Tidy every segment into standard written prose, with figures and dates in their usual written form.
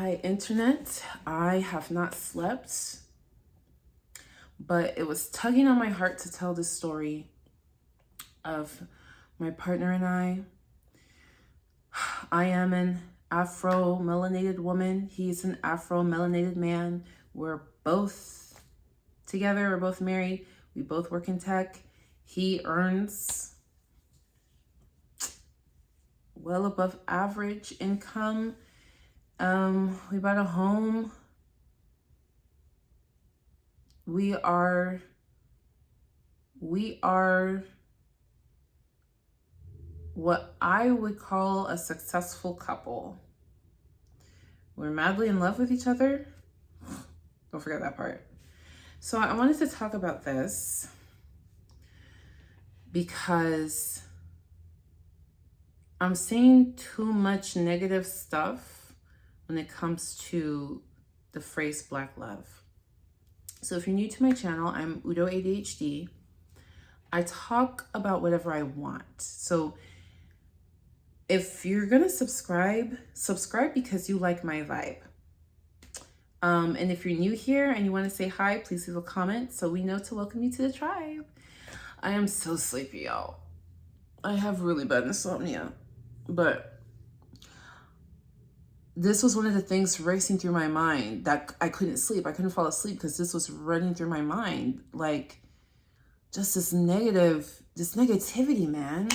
Hi, internet. I have not slept, but it was tugging on my heart to tell this story of my partner and I. I am an Afro melanated woman. He's an Afro melanated man. We're both together. We're both married. We both work in tech. He earns well above average income. We bought a home. We are what I would call a successful couple. We're madly in love with each other. Don't forget that part. So I wanted to talk about this because I'm seeing too much negative stuff when it comes to the phrase Black love. So if you're new to my channel, I'm Udo ADHD. I talk about whatever I want. So if you're gonna subscribe because you like my vibe. And if you're new here and you want to say hi, please leave a comment so we know to welcome you to the tribe. I am so sleepy, y'all. I have really bad insomnia, but this was one of the things racing through my mind that I couldn't sleep. I couldn't fall asleep because this was running through my mind. Like, just this negativity, man.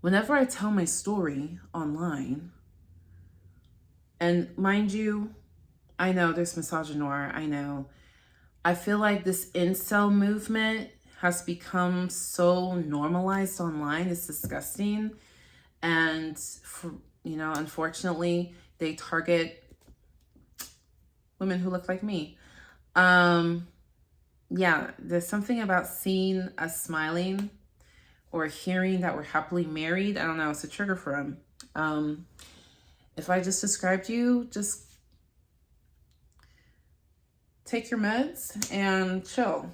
Whenever I tell my story online, and mind you, I know there's misogynoir, I know. I feel like this incel movement has become so normalized online. It's disgusting. And, unfortunately, they target women who look like me. Yeah, there's something about seeing us smiling or hearing that we're happily married. I don't know, it's a trigger for them. If I just described you, just take your meds and chill.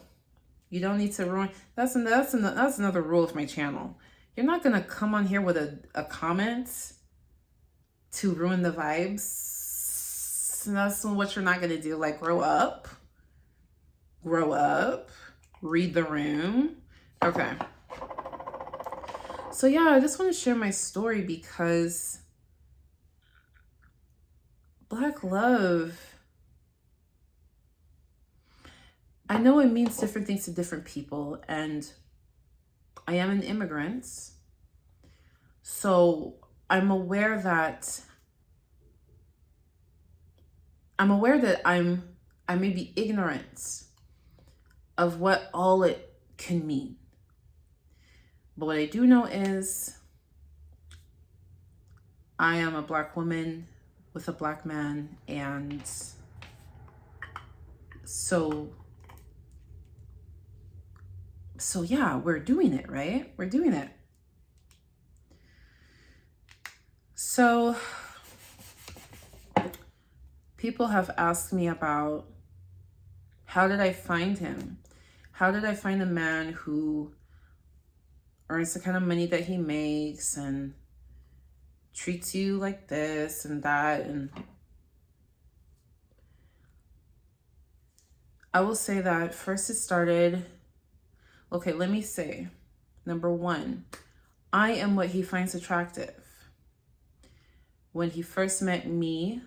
You don't need to ruin. That's another rule of my channel. You're not gonna come on here with a comment to ruin the vibes. That's what you're not gonna do. Like, grow up, read the room. Okay. So yeah, I just want to share my story because Black love, I know it means different things to different people, and I am an immigrant, so I'm aware that I may be ignorant of what all it can mean. But what I do know is I am a Black woman with a Black man, and so yeah, we're doing it, right? We're doing it. So people have asked me about, how did I find him? How did I find a man who earns the kind of money that he makes and treats you like this and that? And I will say that first it started, okay, let me say, number one, I am what he finds attractive. When he first met me,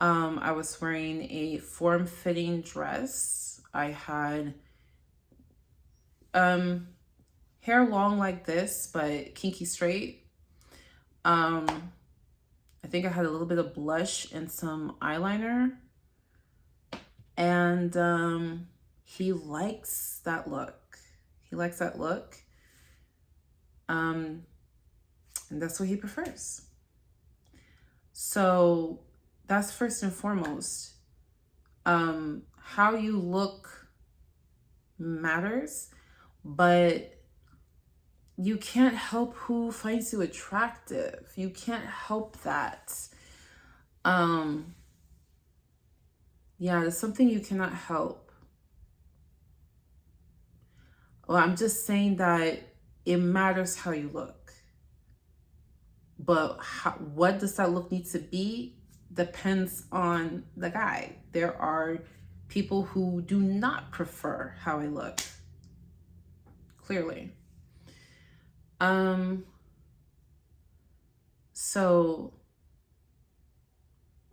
I was wearing a form-fitting dress. I had hair long like this, but kinky straight. I think I had a little bit of blush and some eyeliner. And he likes that look. He likes that look. And that's what he prefers. So that's first and foremost. How you look matters, but you can't help who finds you attractive. You can't help that. Yeah, it's something you cannot help. Well, I'm just saying that it matters how you look. But what does that look need to be depends on the guy. There are people who do not prefer how I look, clearly. So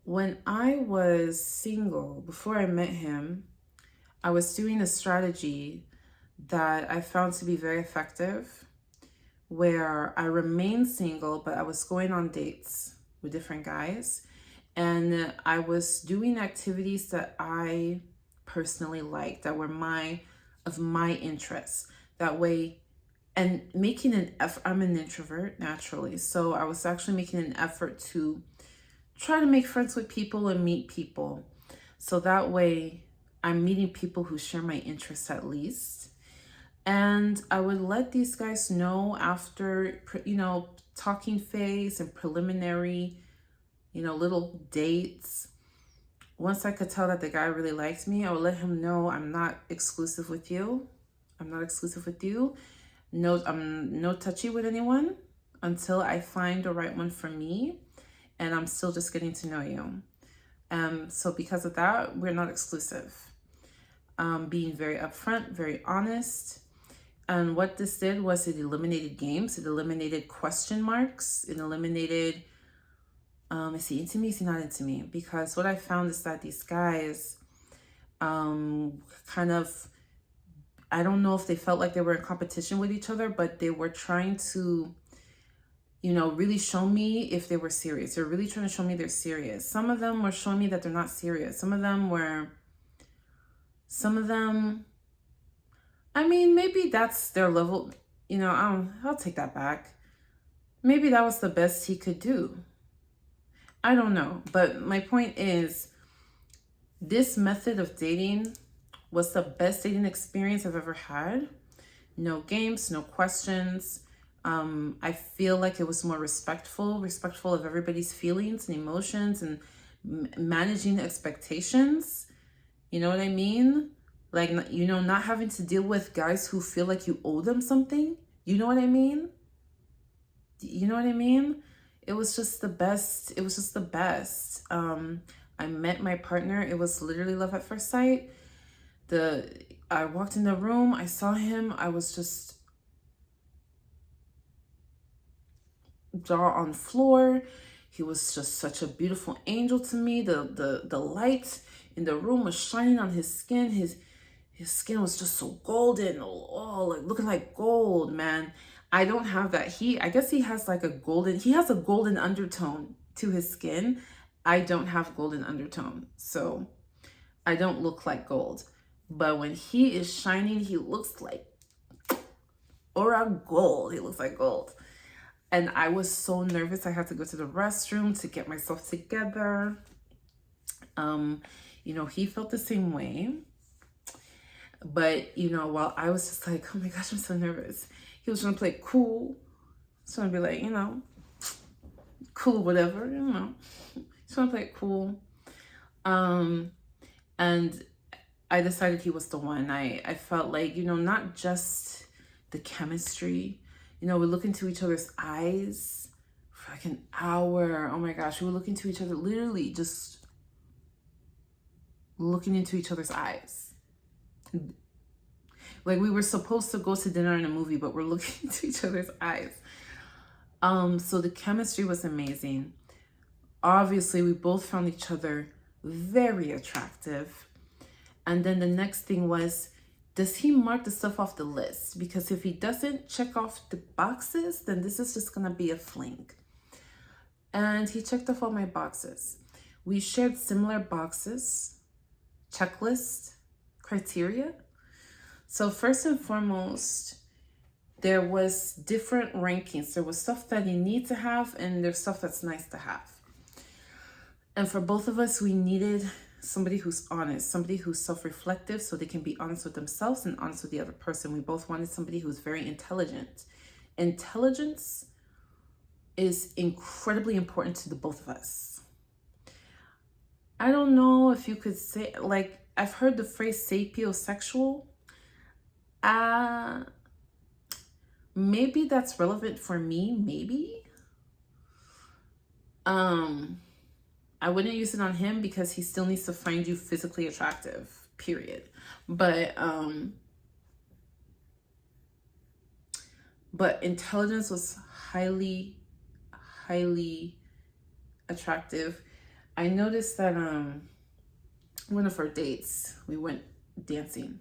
when I was single, before I met him, I was doing a strategy that I found to be very effective, where I remained single, but I was going on dates with different guys. And I was doing activities that I personally liked, that were of my interests. That way, and making an effort, I'm an introvert naturally. So I was actually making an effort to try to make friends with people and meet people. So that way I'm meeting people who share my interests at least. And I would let these guys know after, talking phase and preliminary, little dates. Once I could tell that the guy really liked me, I would let him know I'm not exclusive with you. I'm not exclusive with you. No, I'm no touchy with anyone until I find the right one for me. And I'm still just getting to know you. So because of that, we're not exclusive. Being very upfront, very honest. And what this did was it eliminated games. It eliminated question marks. It eliminated, is he into me? Is he not into me? Because what I found is that these guys kind of, I don't know if they felt like they were in competition with each other, but they were trying to, really show me if they were serious. They're really trying to show me they're serious. Some of them were showing me that they're not serious. Some of them, I mean, maybe that's their level, I'll take that back. Maybe that was the best he could do. I don't know. But my point is, this method of dating was the best dating experience I've ever had. No games, no questions. I feel like it was more respectful of everybody's feelings and emotions, and managing expectations. You know what I mean? Like, not having to deal with guys who feel like you owe them something. You know what I mean? You know what I mean? It was just the best. It was just the best. I met my partner. It was literally love at first sight. I walked in the room. I saw him. I was just jaw on floor. He was just such a beautiful angel to me. The light in the room was shining on his skin. His skin was just so golden. Oh, like looking like gold, man. I don't have that. I guess he has like a golden undertone to his skin. I don't have golden undertone, so I don't look like gold. But when he is shining, he looks like aura gold. He looks like gold. And I was so nervous. I had to go to the restroom to get myself together. He felt the same way. But, while I was just like, oh my gosh, I'm so nervous, he was trying to play cool. He's trying to be like, cool, whatever, He's trying to play it cool. And I decided he was the one. I felt like, not just the chemistry. We look into each other's eyes for like an hour. Oh my gosh, we were looking into each other, literally just looking into each other's eyes. Like we were supposed to go to dinner and a movie, but we're looking into each other's eyes. So the chemistry was amazing. Obviously, we both found each other very attractive. And then the next thing was, does he mark the stuff off the list? Because if he doesn't check off the boxes, then this is just gonna be a fling. And he checked off all my boxes. We shared similar boxes, checklist, criteria. So first and foremost, there was different rankings. There was stuff that you need to have, and there's stuff that's nice to have. And for both of us, we needed somebody who's honest, somebody who's self-reflective, so they can be honest with themselves and honest with the other person. We both wanted somebody who's very intelligent. Intelligence is incredibly important to the both of us. I don't know if you could say, like, I've heard the phrase sapiosexual. Maybe that's relevant for me, maybe. I wouldn't use it on him because he still needs to find you physically attractive, period. But intelligence was highly, highly attractive. I noticed that one of our dates, we went dancing,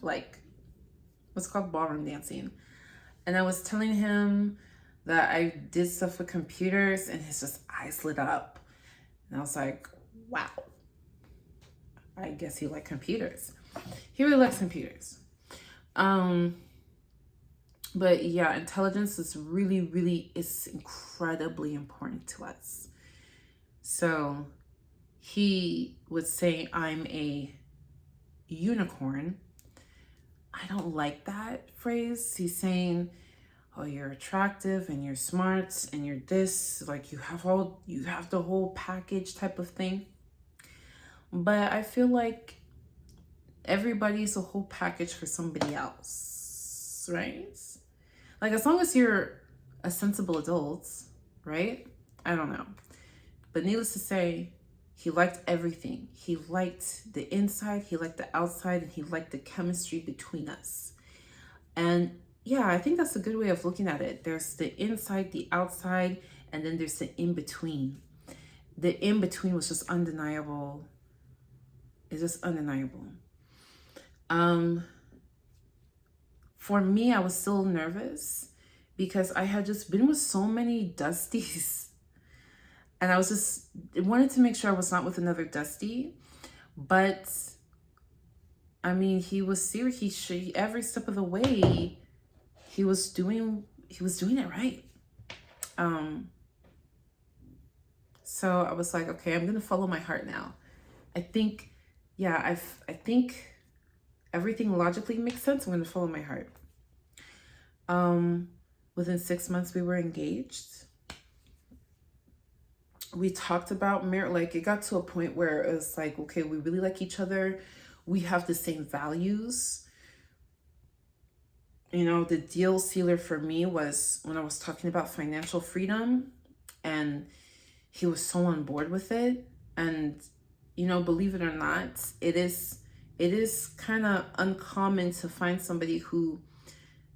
like what's called ballroom dancing. And I was telling him that I did stuff with computers, and his just eyes lit up. And I was like, wow, I guess he liked computers. He really likes computers. But yeah, intelligence is really is incredibly important to us. So he would say I'm a unicorn. I don't like that phrase. He's saying, oh, you're attractive and you're smart and you're this, like you have the whole package type of thing. But I feel like everybody's a whole package for somebody else, right? Like, as long as you're a sensible adult, right? I don't know. But needless to say, he liked everything. He liked the inside, he liked the outside, and he liked the chemistry between us. And yeah, I think that's a good way of looking at it. There's the inside, the outside, and then there's the in-between. The in-between was just undeniable. It's just undeniable. For me, I was still nervous because I had just been with so many Dusties. And I wanted to make sure I was not with another Dusty. But, I mean, he was serious. Every step of the way, he was doing it right. So I was like, okay, I'm going to follow my heart now. I think, yeah, I think everything logically makes sense. I'm going to follow my heart. Within 6 months, we were engaged. We talked about marriage. Like, it got to a point where it was like, okay, we really like each other. We have the same values. You know, the deal sealer for me was when I was talking about financial freedom, and he was so on board with it. And, you know, believe it or not, it is kind of uncommon to find somebody who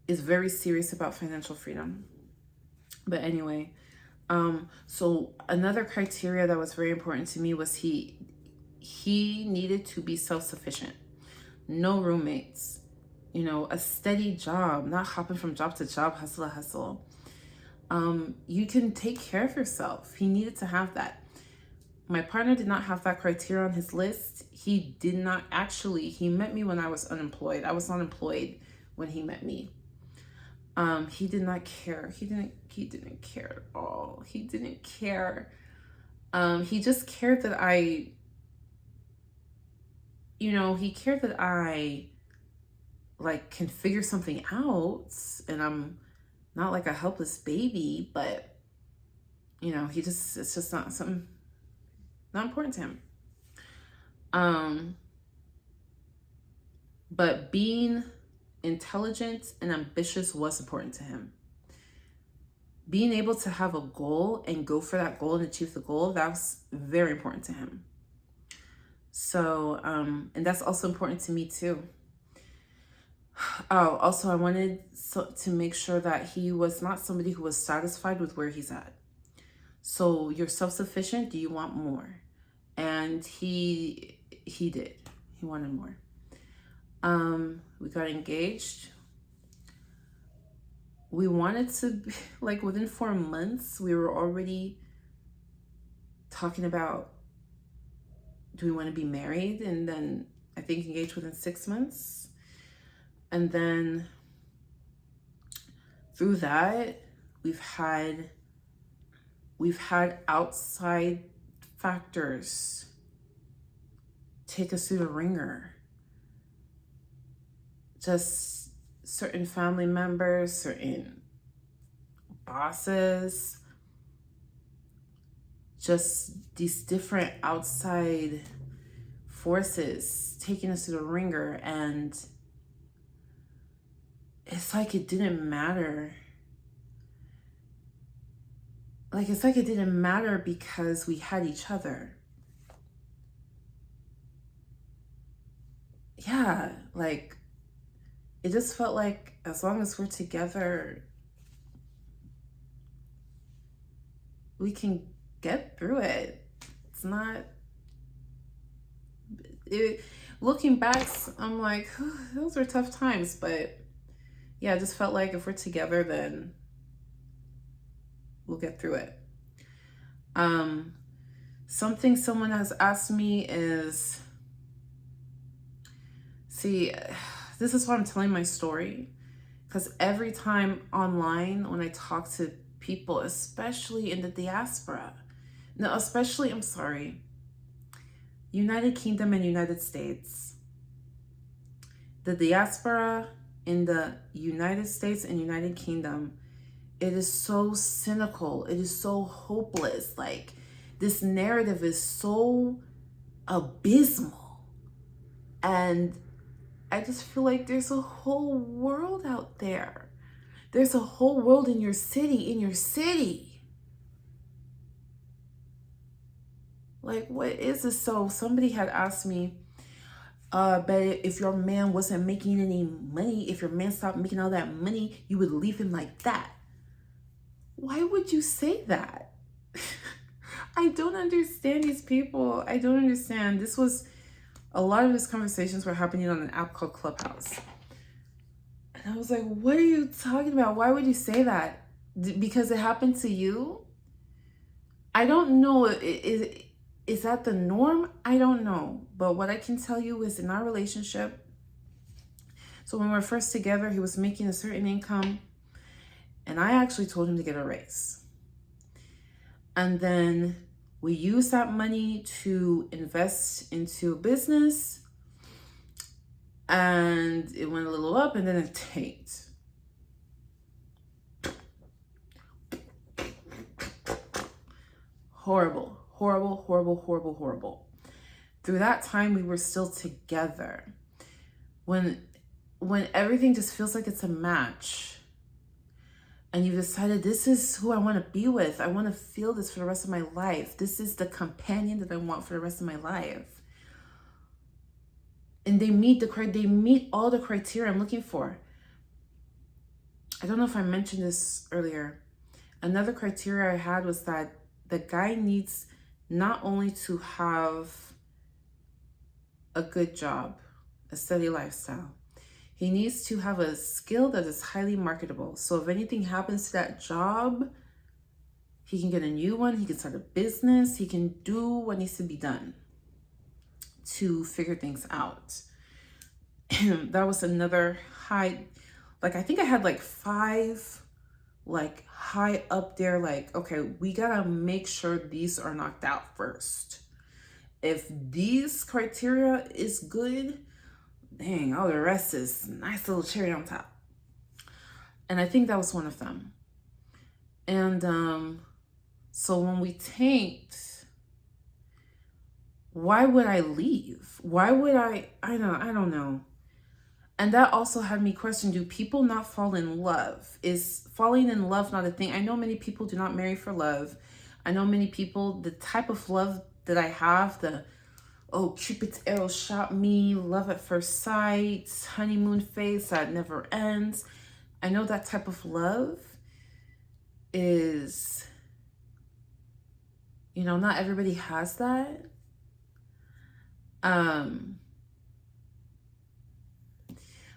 is very serious about financial freedom. But anyway, so another criteria that was very important to me was he needed to be self-sufficient. No roommates, you know, a steady job, not hopping from job to job, hustle to hustle. You can take care of yourself. He needed to have that. My partner did not have that criteria on his list. He did not actually. He met me when I was unemployed. I was unemployed when he met me. He did not care. He didn't care at all. He didn't care. He just cared that he cared that I like can figure something out, and I'm not like a helpless baby, but it's just not something, not important to him. But being intelligent and ambitious was important to him. Being able to have a goal and go for that goal and achieve the goal, that was very important to him. So, and that's also important to me too. Oh, also I wanted to make sure that he was not somebody who was satisfied with where he's at. So you're self-sufficient, do you want more? And he did. He wanted more. We got engaged. We wanted to be, like, within 4 months, we were already talking about, do we want to be married? And then I think engaged within 6 months. And then through that, we've had outside factors take us through the ringer. Just certain family members, certain bosses, just these different outside forces taking us through the ringer. And it's like it didn't matter. like, it's like it didn't matter because we had each other. Yeah, like, it just felt like as long as we're together, we can get through it. It's not, looking back, I'm like, those were tough times, but yeah, I just felt like if we're together, then we'll get through it. Something someone has asked me is, see, this is why I'm telling my story, because every time online when I talk to people, especially in the diaspora, no, especially, I'm sorry, United Kingdom and United States, the diaspora in the United States and United Kingdom, it is so cynical. It is so hopeless. Like, this narrative is so abysmal. And I just feel like there's a whole world out there. There's a whole world in your city, Like, what is this? So somebody had asked me, but if your man wasn't making any money, if your man stopped making all that money, you would leave him like that. Why would you say that? I don't understand these people. I don't understand. A lot of these conversations were happening on an app called Clubhouse. And I was like, what are you talking about? Why would you say that? Because it happened to you? I don't know. Is that the norm? I don't know. But what I can tell you is, in our relationship, so when we were first together, he was making a certain income, and I actually told him to get a raise. And then we used that money to invest into a business, and it went a little up and then it tanked. Horrible, horrible, horrible, horrible, horrible. Through that time, we were still together. When everything just feels like it's a match, and you've decided, this is who I want to be with. I want to feel this for the rest of my life. This is the companion that I want for the rest of my life. And they meet all the criteria I'm looking for. I don't know if I mentioned this earlier. Another criteria I had was that the guy needs not only to have a good job, a steady lifestyle, he needs to have a skill that is highly marketable. So if anything happens to that job, he can get a new one, he can start a business, he can do what needs to be done to figure things out. That was another high, like, I think I had like 5, like, high up there, like, okay, we gotta make sure these are knocked out first. If these criteria is good, dang, all the rest is nice little cherry on top. And I think that was one of them. And so when we tanked, why would I leave? Why would I don't know. And that also had me question, do people not fall in love? Is falling in love not a thing? I know many people do not marry for love. I know many people, the type of love that I have, Cupid's arrow shot me, love at first sight, honeymoon phase that never ends. I know that type of love is, not everybody has that.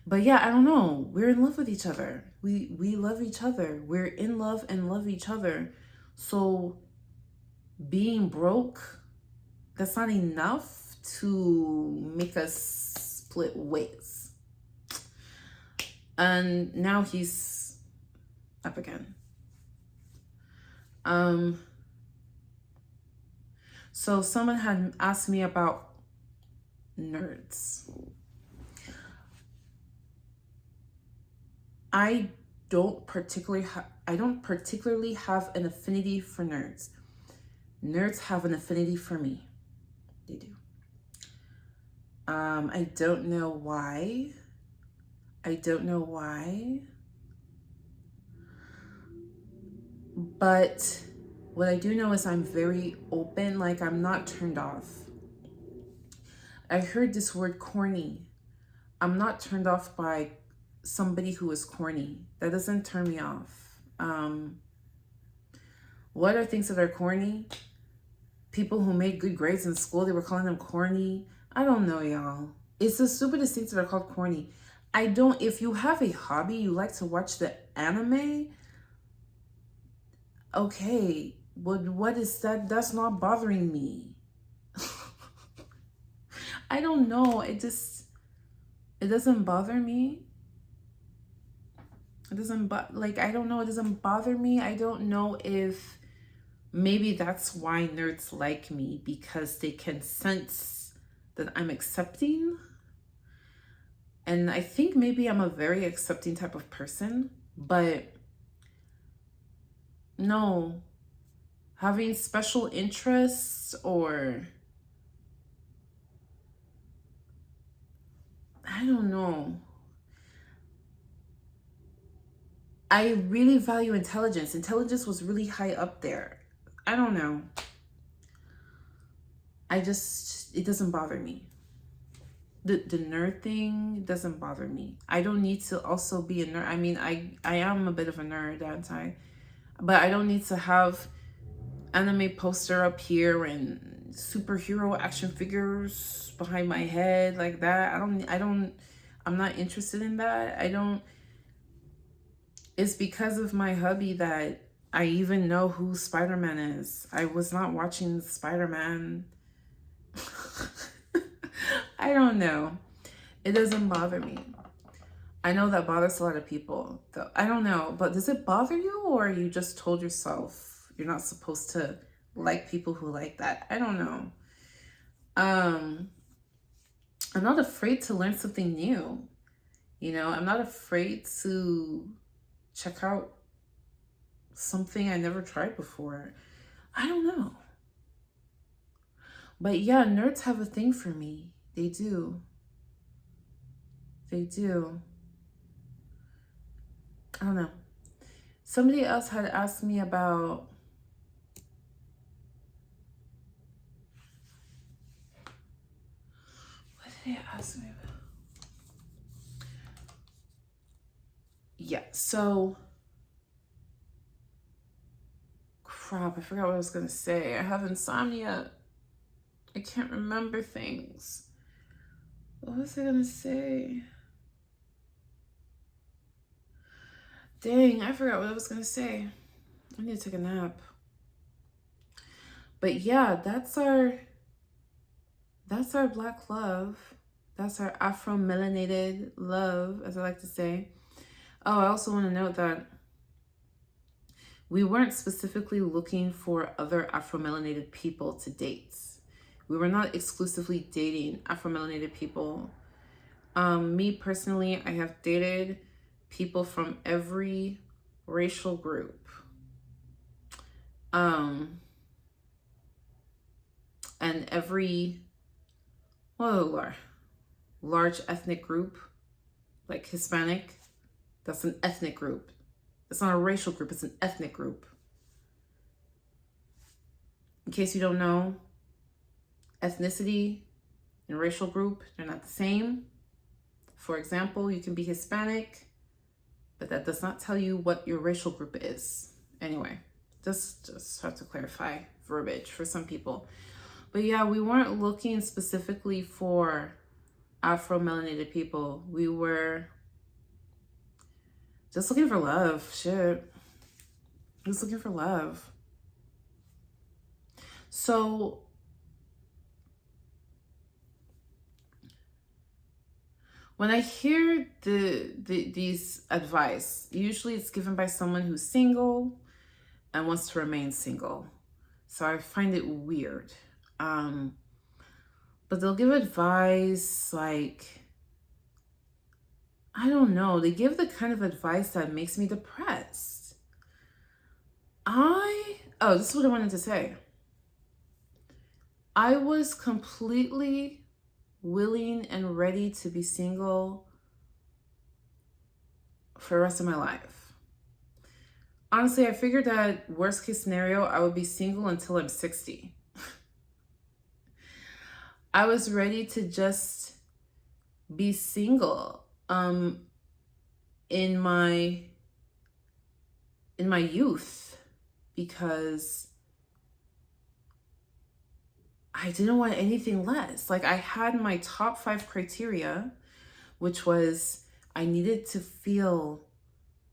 But yeah, I don't know. We're in love with each other. We love each other. We're in love and love each other. So being broke, that's not enough to make us split ways. And now he's up again. So someone had asked me about nerds. I don't particularly have an affinity for nerds. Nerds have an affinity for me. They do. I don't know why. But What I do know is I'm very open, like I'm not turned off. I heard this word corny. I'm not turned off by somebody who is corny. That doesn't turn me off. What are things that are corny? People who made good grades in school, they were calling them corny. I don't know, y'all. It's the stupidest things that are called corny. If you have a hobby, you like to watch the anime, okay, but what is that? That's not bothering me. I don't know. It doesn't bother me. It doesn't, I don't know. It doesn't bother me. I don't know if maybe that's why nerds like me, because they can sense that I'm accepting. And I think maybe I'm a very accepting type of person, but no, having special interests or I don't know. I really value intelligence. Intelligence was really high up there. I don't know. It doesn't bother me. The nerd thing doesn't bother me. I don't need to also be a nerd. I mean, I am a bit of a nerd, aren't I? But I don't need to have anime poster up here and superhero action figures behind my head like that. I'm not interested in that. It's because of my hubby that I even know who Spider-Man is. I was not watching Spider-Man. I don't know. It doesn't bother me. I know that bothers a lot of people. Though. I don't know, but does it bother you, or you just told yourself you're not supposed to like people who like that? I don't know. I'm not afraid to learn something new. You know, I'm not afraid to check out something I never tried before. I don't know. But yeah, nerds have a thing for me. They do. They do. I don't know. Somebody else had asked me about what did they ask me about? Yeah, so crap, I forgot what I was gonna say. I have insomnia. I can't remember things. What was I gonna say? Dang, I forgot what I was gonna say. I need to take a nap. But yeah, that's our Black love. That's our Afro-melanated love, as I like to say. Oh, I also want to note that we weren't specifically looking for other Afro-melanated people to date. We were not exclusively dating Afro-melanated people. Me personally, I have dated people from every racial group. And every large ethnic group, like Hispanic, that's an ethnic group. It's not a racial group, it's an ethnic group. In case you don't know, ethnicity and racial group, they're not the same. For example, you can be Hispanic, but that does not tell you what your racial group is. Anyway, just have to clarify verbiage for some people. But yeah, we weren't looking specifically for Afro-melanated people. We were just looking for love. Shit. Just looking for love. So when I hear these advice, usually it's given by someone who's single and wants to remain single. So I find it weird. But they'll give advice like, I don't know, they give the kind of advice that makes me depressed. This is what I wanted to say. I was completely willing and ready to be single for the rest of my life. honestly, I figured that worst case scenario, I would be single until I'm 60. I was ready to just be single in my youth, because I didn't want anything less. Like, I had my top 5 criteria, which was I needed to feel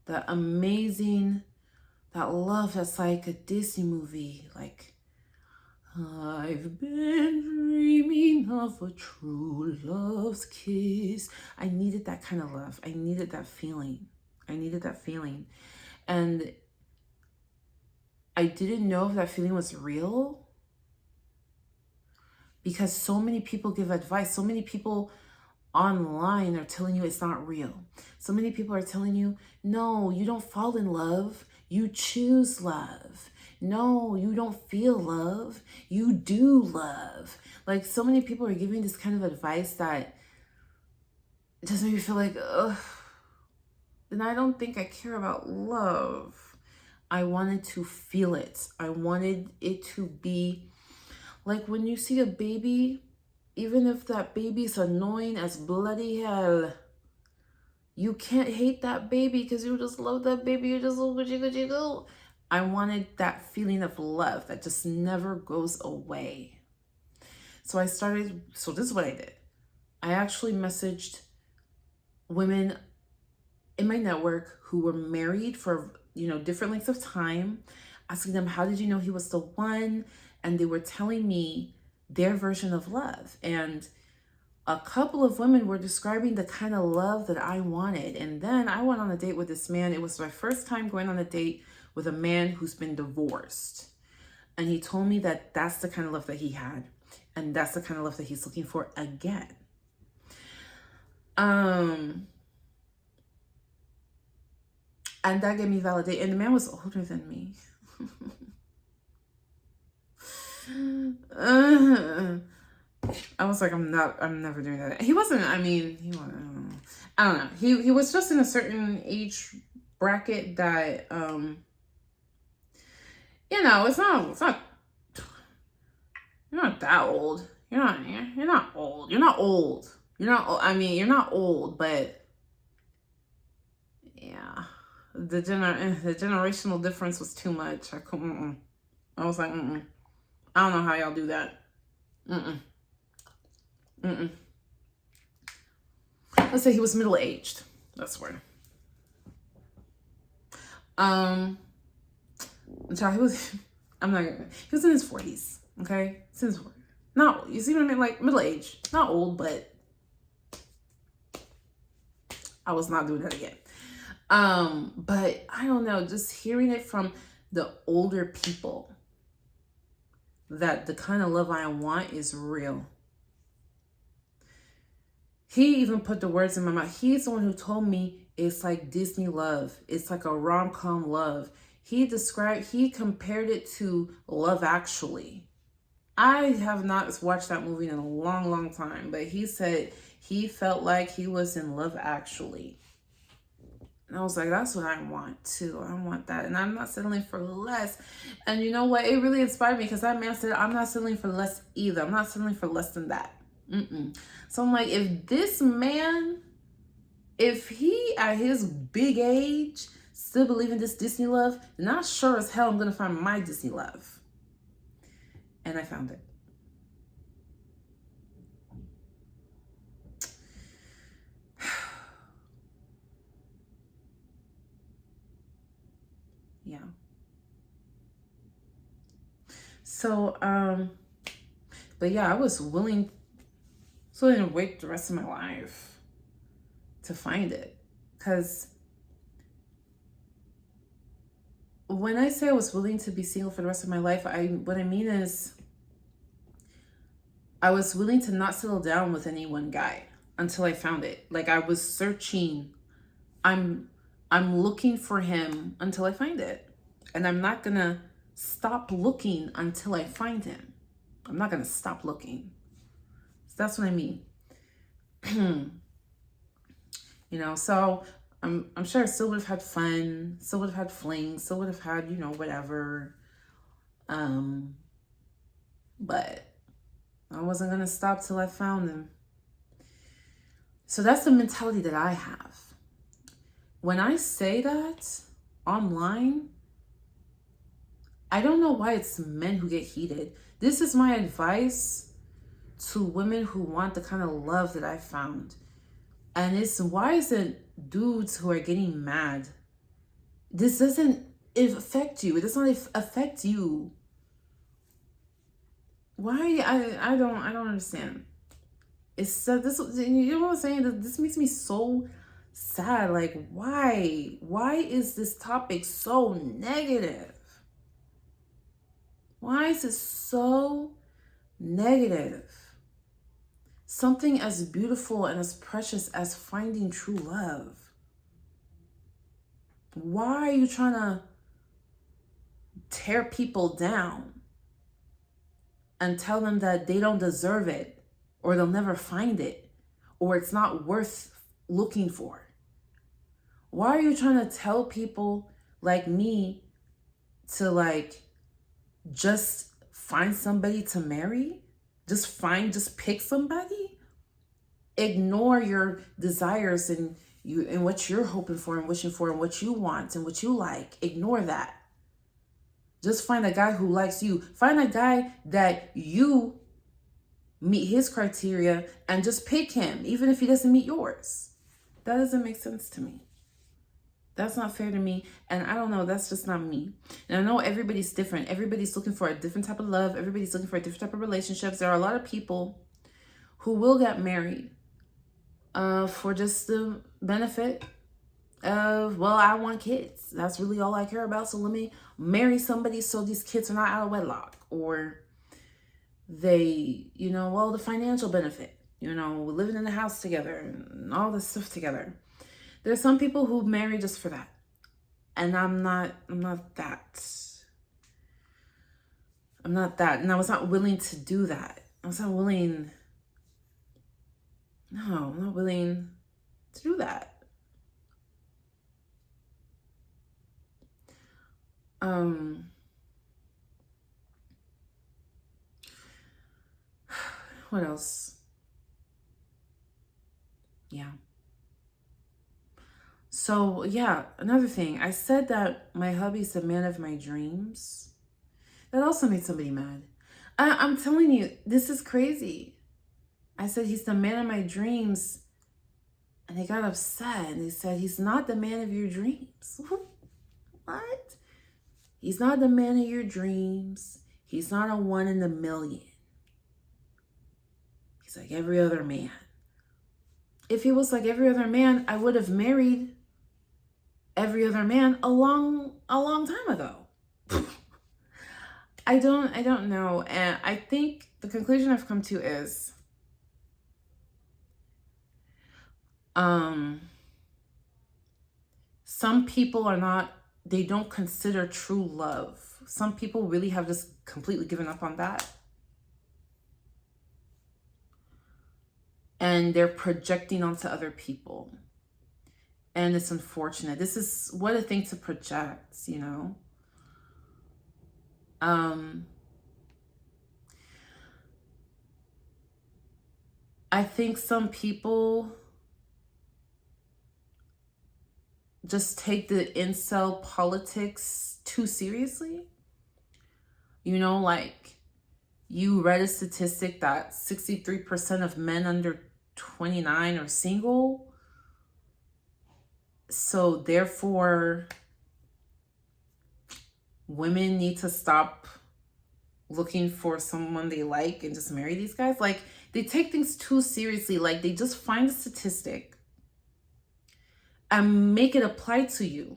that amazing, that love that's like a Disney movie. Like, I've been dreaming of a true love's kiss. I needed that kind of love. I needed that feeling. And I didn't know if that feeling was real, because so many people give advice. So many people online are telling you it's not real. So many people are telling you, no, you don't fall in love. You choose love. No, you don't feel love. You do love. Like, so many people are giving this kind of advice that it just makes me feel like, ugh. And I don't think I care about love. I wanted to feel it. I wanted it to be like when you see a baby, even if that baby's annoying as bloody hell, you can't hate that baby because you just love that baby. You just love go. I wanted that feeling of love that just never goes away. So this is what I did. I actually messaged women in my network who were married for, different lengths of time, asking them, how did you know he was the one? And they were telling me their version of love. And a couple of women were describing the kind of love that I wanted. And then I went on a date with this man. It was my first time going on a date with a man who's been divorced. And he told me that that's the kind of love that he had. And that's the kind of love that he's looking for again. And that gave me validation. And the man was older than me. I was like, I'm never doing that. He wasn't, I don't know. He was just in a certain age bracket that, it's not, you're not that old. You're not old. You're not old. You're not old, but yeah, the generational difference was too much. I couldn't, I was like, I don't know how y'all do that. Let's say he was middle-aged. That's where. He was in his 40s. Okay, since not, you see what I mean? Like, middle-aged, not old, but I was not doing that again. But I don't know, just hearing it from the older people that the kind of love I want is real. He even put the words in my mouth. He's the one who told me it's like Disney love. It's like a rom-com love. He compared it to Love Actually. I have not watched that movie in a long, long time, but he said he felt like he was in Love Actually. And I was like, that's what I want too. I want that. And I'm not settling for less. And you know what? It really inspired me because that man said, I'm not settling for less either. I'm not settling for less than that. So I'm like, if this man, if he at his big age still believe in this Disney love, then I sure as hell I'm going to find my Disney love. And I found it. Yeah. So, but yeah, I was willing to wait the rest of my life to find it. Because when I say I was willing to be single for the rest of my life, what I mean is I was willing to not settle down with any one guy until I found it. Like, I was searching. I'm looking for him until I find it. And I'm not going to stop looking until I find him. I'm not going to stop looking. So that's what I mean. So I'm sure I still would have had fun, still would have had flings, still would have had, you know, whatever. But I wasn't gonna stop till I found him. So that's the mentality that I have. When I say that online, I don't know why it's men who get heated. This is my advice to women who want the kind of love that I found. And it's, why is it dudes who are getting mad? This doesn't affect you. It does not affect you. Why? I don't understand. It's this, you know what I'm saying? This makes me so sad. Like, why? Why is this topic so negative? Why is it so negative? Something as beautiful and as precious as finding true love. Why are you trying to tear people down and tell them that they don't deserve it, or they'll never find it, or it's not worth looking for? Why are you trying to tell people like me to like just find somebody to marry? Just pick somebody? Ignore your desires and what you're hoping for and wishing for and what you want and what you like. Ignore that. Just find a guy who likes you. Find a guy that you meet his criteria and just pick him, even if he doesn't meet yours. That doesn't make sense to me. That's not fair to me. And I don't know, that's just not me. And I know everybody's different. Everybody's looking for a different type of love. Everybody's looking for a different type of relationships. There are a lot of people who will get married for just the benefit of, well, I want kids. That's really all I care about. So let me marry somebody so these kids are not out of wedlock. Or they, you know, well, the financial benefit, you know, we're living in the house together and all this stuff together. There's some people who marry just for that. And I'm not that. I'm not that. And I was not willing to do that. I was not willing. No, I'm not willing to do that. What else? Yeah. So, yeah, another thing. I said that my hubby's the man of my dreams. That also made somebody mad. I'm telling you, this is crazy. I said he's the man of my dreams. And they got upset. And they said, he's not the man of your dreams. What? He's not the man of your dreams. He's not a one in a million. He's like every other man. If he was like every other man, I would have married every other man a long time ago. I don't know. And I think the conclusion I've come to is some people they don't consider true love. Some people really have just completely given up on that. And they're projecting onto other people. And it's unfortunate. This is what a thing to project, you know? I think some people just take the incel politics too seriously. You know, like you read a statistic that 63% of men under 29 are single. So therefore, women need to stop looking for someone they like and just marry these guys. Like, they take things too seriously. Like, they just find a statistic and make it apply to you,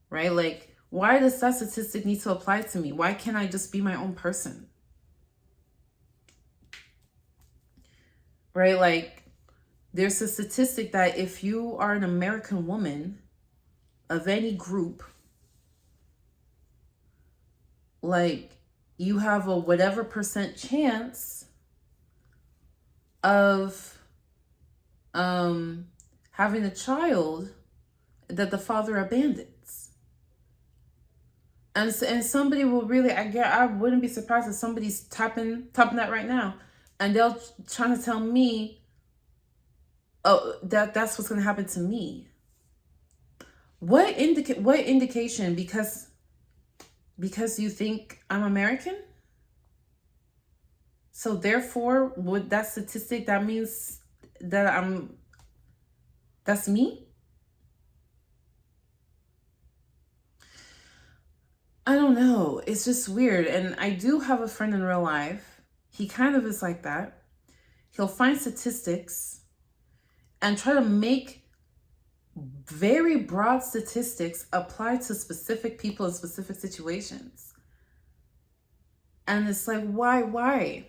right? Like, why does that statistic need to apply to me? Why can't I just be my own person? Right? Like, there's a statistic that if you are an American woman of any group, like, you have a whatever percent chance of having having a child that the father abandons. And somebody will really, I wouldn't be surprised if somebody's tapping that right now, and they'll trying to tell me, oh, that's what's going to happen to me. What indication? Because you think I'm American? So therefore, with that statistic, that means that that's me? I don't know. It's just weird. And I do have a friend in real life. He kind of is like that. He'll find statistics and try to make very broad statistics apply to specific people in specific situations. And it's like, why?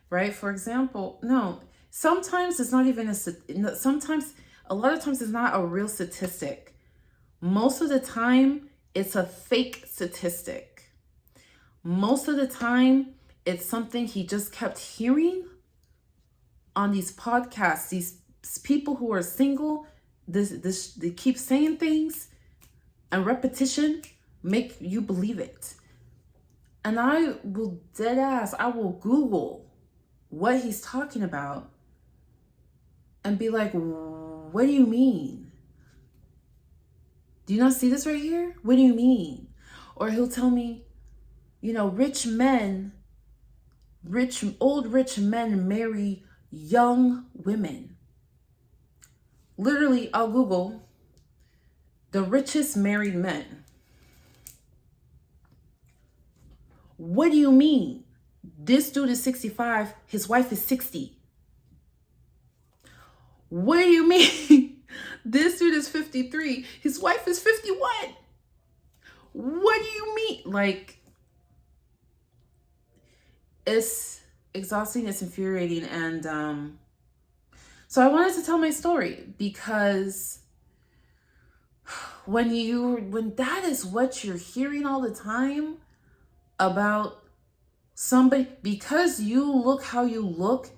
Right? For example, no, sometimes it's not even a lot of times it's not a real statistic. Most of the time, it's a fake statistic. Most of the time, it's something he just kept hearing on these podcasts. These people who are single, they keep saying things, and repetition make you believe it. And I will I will Google what he's talking about and be like, what do you mean? Do you not see this right here? What do you mean? Or he'll tell me, old rich men marry young women. Literally, I'll Google the richest married men. What do you mean? This dude is 65, his wife is 60. What do you mean? This dude is 53, his wife is 51. What do you mean? Like, it's exhausting, it's infuriating. And so I wanted to tell my story, because when that is what you're hearing all the time about somebody, because you look how you look,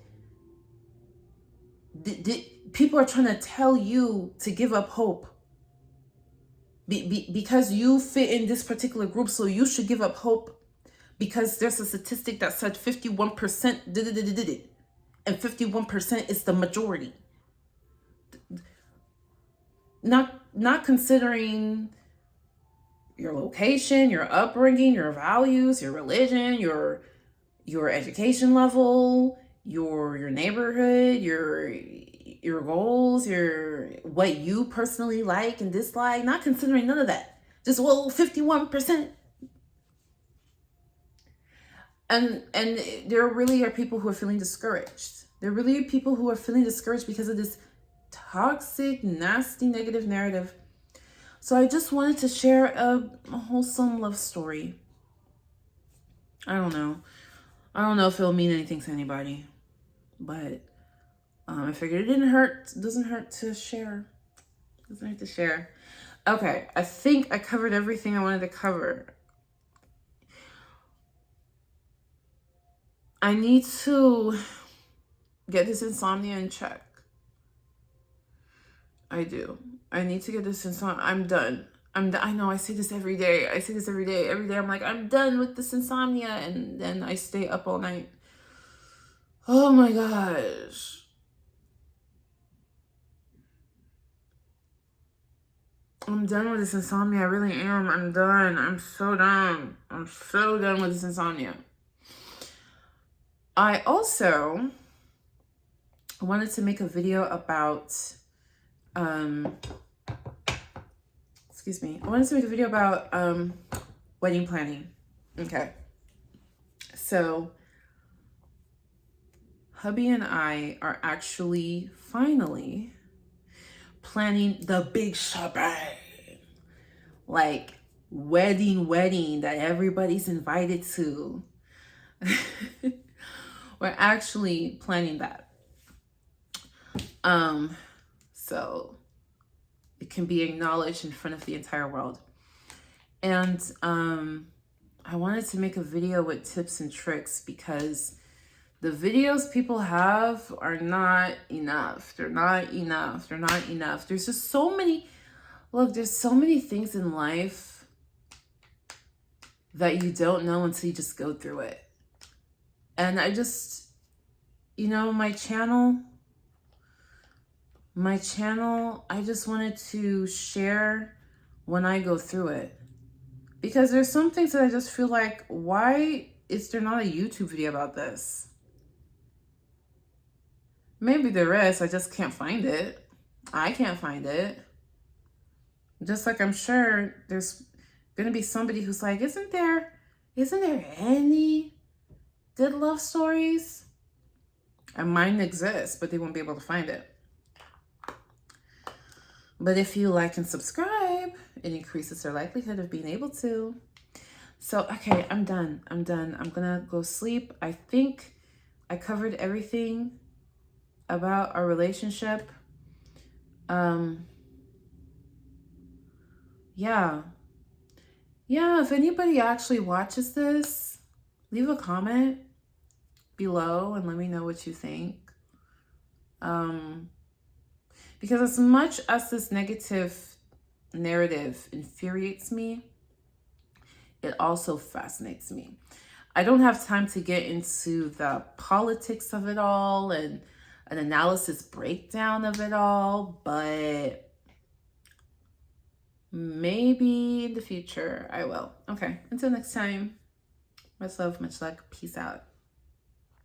people are trying to tell you to give up hope. Because you fit in this particular group, so you should give up hope, because there's a statistic that said 51% did it, and 51% is the majority. Not considering your location, your upbringing, your values, your religion, your education level, your neighborhood, your goals, what you personally like and dislike, not considering none of that. Just 51%. And there really are people who are feeling discouraged. There really are people who are feeling discouraged because of this toxic, nasty, negative narrative. So I just wanted to share a wholesome love story. I don't know if it'll mean anything to anybody, but I figured it doesn't hurt to share. Okay, I think I covered everything I wanted to cover. I need to get this insomnia in check. I do. I need to get this insomnia. I'm done. I know I say this every day. Every day I'm like, I'm done with this insomnia. And then I stay up all night. Oh my gosh. I'm done with this insomnia. I really am. I'm done. I'm so done. I'm so done with this insomnia. I also wanted to make a video about, wedding planning. Okay. So hubby and I are actually finally planning the big shebang. Like wedding that everybody's invited to. We're actually planning that. So it can be acknowledged in front of the entire world. And I wanted to make a video with tips and tricks, because The videos people have are not enough. They're not enough. They're not enough. There's just so many, look, there's so many things in life that you don't know until you just go through it. And I just, you know, my channel, I just wanted to share when I go through it. Because there's some things that I just feel like, why is there not a YouTube video about this? Maybe there is, I just can't find it. I can't find it. Just like I'm sure there's gonna be somebody who's like, isn't there any good love stories? And mine exists, but they won't be able to find it. But if you like and subscribe, it increases their likelihood of being able to. So, okay, I'm done. I'm gonna go sleep. I think I covered everything about our relationship. Yeah, if anybody actually watches this, leave a comment below and let me know what you think. Because as much as this negative narrative infuriates me, it also fascinates me. I don't have time to get into the politics of it all and an analysis breakdown of it all, but maybe in the future I will. Okay, until next time, much love, much luck, peace out.